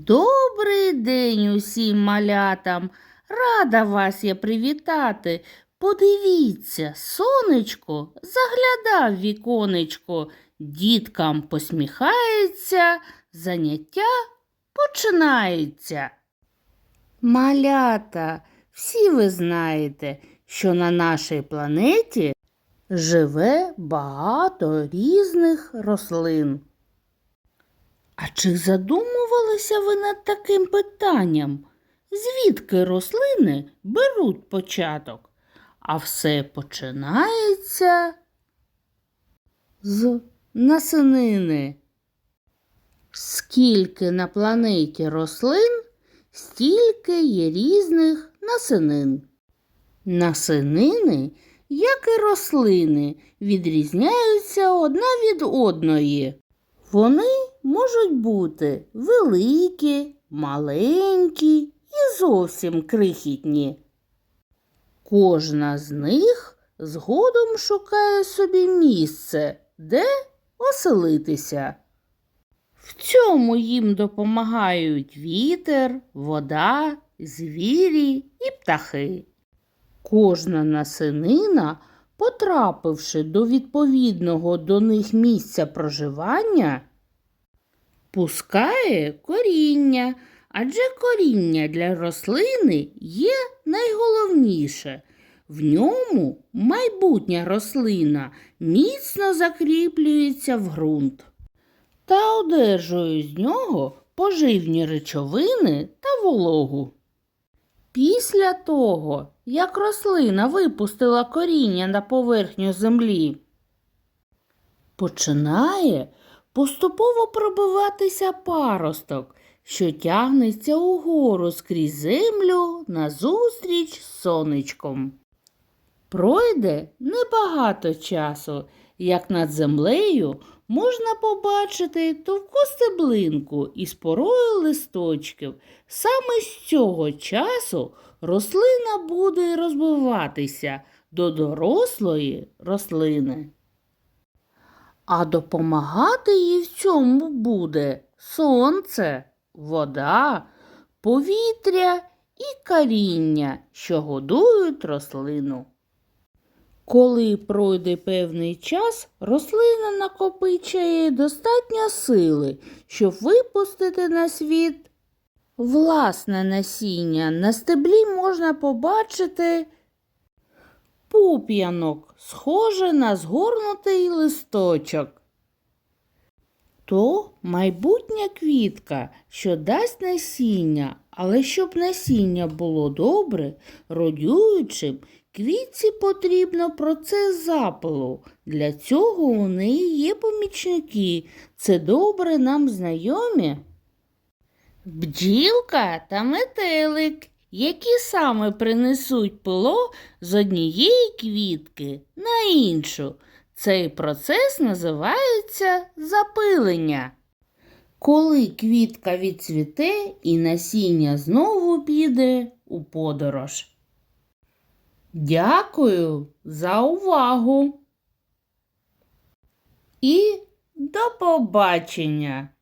Добрий день усім малятам. Рада вас я привітати. Подивіться, сонечко заглядав в віконечко, діткам посміхається, заняття починається. Малята, всі ви знаєте, що на нашій планеті живе багато різних рослин. А чи задумувалися ви над таким питанням? Звідки рослини беруть початок? А все починається з насенини. Скільки на планеті рослин, стільки є різних насенин. Насенини, як і рослини, відрізняються одна від одної. Вони можуть бути великі, маленькі і зовсім крихітні. Кожна з них згодом шукає собі місце, де оселитися. В цьому їм допомагають вітер, вода, звірі і птахи. Кожна насенина, потрапивши до відповідного до них місця проживання, пускає коріння, адже коріння для рослини є найголовніше. В ньому майбутня рослина міцно закріплюється в ґрунт та одержує з нього поживні речовини та вологу. Після того, як рослина випустила коріння на поверхню землі, починає поступово пробиватися паросток, що тягнеться угору скрізь землю назустріч з сонечком. Пройде небагато часу, як над землею можна побачити товку стеблинку із порою листочків. Саме з цього часу рослина буде розвиватися до дорослої рослини. А допомагати їй в цьому буде сонце, вода, повітря і коріння, що годують рослину. Коли пройде певний час, рослина накопичує достатньо сили, щоб випустити на світ власне насіння. На стеблі можна побачити пуп'янок, схоже на згорнутий листочок. То майбутня квітка, що дасть насіння, але щоб насіння було добре, родюючим, квітці потрібно процес запилу. Для цього у неї є помічники. Це добре нам знайомі бджілка та метелик, які саме принесуть пило з однієї квітки на іншу. Цей процес називається запилення. Коли квітка відцвіте і насіння знову піде у подорож. Дякую за увагу і до побачення!